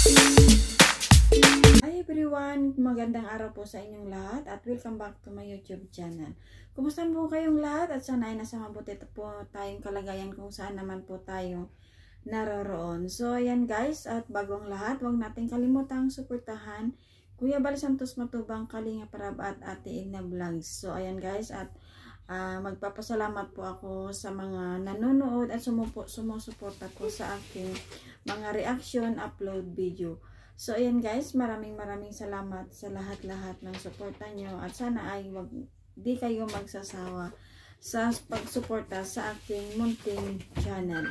Hi everyone! Magandang araw po sa inyong lahat at welcome back to my YouTube channel. Kumusta po kayong lahat at sana ay nasa mabuti po tayong kalagayan kung saan naman po tayo naroroon. So ayan guys, at bagong lahat, huwag natin kalimutang suportahan Kuya Bal Santos Matubang, Kalingap Rab at Ate Edna Vlogs. So ayan guys, at magpapasalamat po ako sa mga nanonood at sumusuporta po sa aking mga reaction upload video. So ayan guys, maraming salamat sa lahat-lahat ng suporta nyo at sana ay di kayo magsasawa sa pagsuporta sa aking munting channel.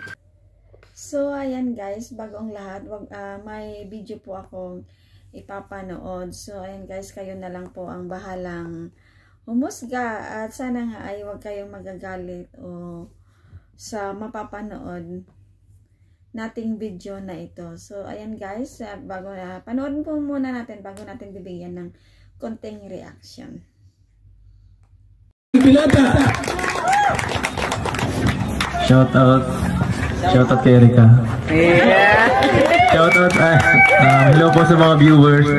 So ayan guys, bagong lahat, may video po akong ipapanood. So ayan guys, kayo na lang po ang bahalang humusga at sana nga ay huwag kayong magagalit o sa mapapanood nating video na ito. So ayan guys, panoorin po muna natin bago natin bibigyan ng konting reaction. Shout out kay Erika. Shout out hello po sa mga viewers.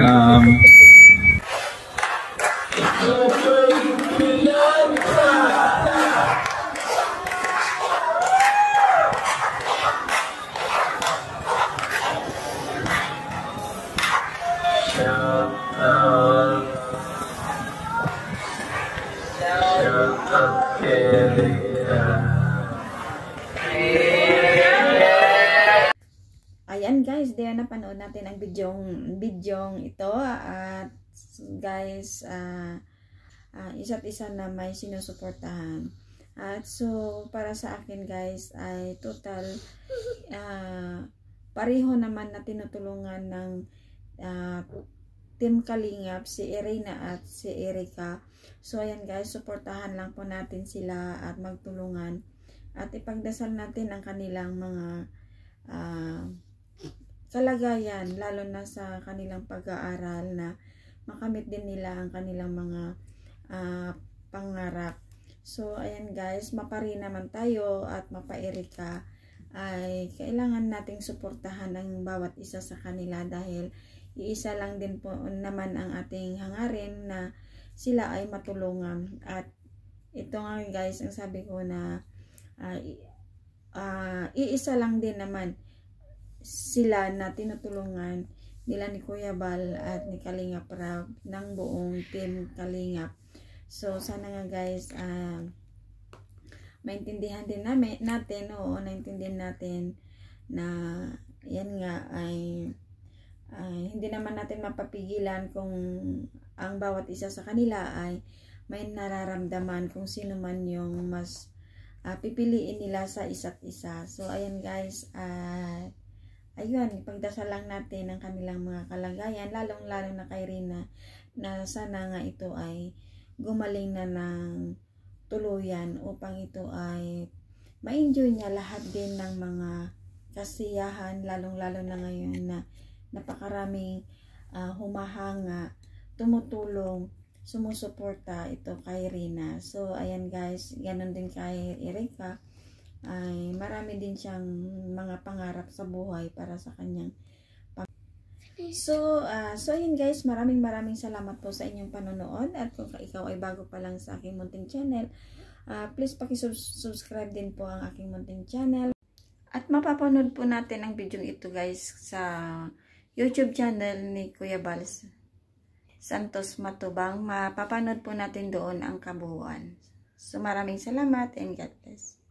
Ayan guys, diyan napanood natin ang bidyong ito at guys, isa't isa na may sinusuportahan. At so para sa akin guys ay total pareho naman na tinutulungan ng Team Kalingap, si Irina at si Erika. So ayan guys, suportahan lang po natin sila at magtulungan at ipagdasal natin ang kanilang mga kalagayan, lalo na sa kanilang pag-aaral na makamit din nila ang kanilang mga pangarap. So ayan guys, mapari naman tayo at mapa-Erika ay kailangan nating suportahan ang bawat isa sa kanila dahil iisa lang din po naman ang ating hangarin na sila ay matulungan. At ito nga guys, ang sabi ko na iisa lang din naman sila na tinutulungan nila ni Kuya Bal at ni Kalingap Rab ng buong Team Kalingap. So sana nga guys, maintindihan din natin, naintindihan natin na yan nga ay hindi naman natin mapapigilan kung ang bawat isa sa kanila ay may nararamdaman kung sino man yung mas pipiliin nila sa isa't isa. So ayan guys, ayun, ipagdasal lang natin ang kanilang mga kalagayan, lalong-lalo na kay Rina, na sana nga ito ay gumaling na ng tuluyan upang ito ay ma-enjoy niya lahat din ng mga kasiyahan, lalong-lalo na ngayon na napakaraming humahanga, tumutulong, sumusuporta ito kay Rina. So ayan guys, ganun din kay Erika, ay marami din siyang mga pangarap sa buhay para sa kanyang so ayun guys, maraming salamat po sa inyong panonood. At kung ikaw ay bago pa lang sa aking munting channel, please subscribe din po ang aking munting channel. At mapapanood po natin ang video ito guys sa YouTube channel ni Kuya Bal Santos Matubang. Mapapanood po natin doon ang kabuuan. So maraming salamat and God bless.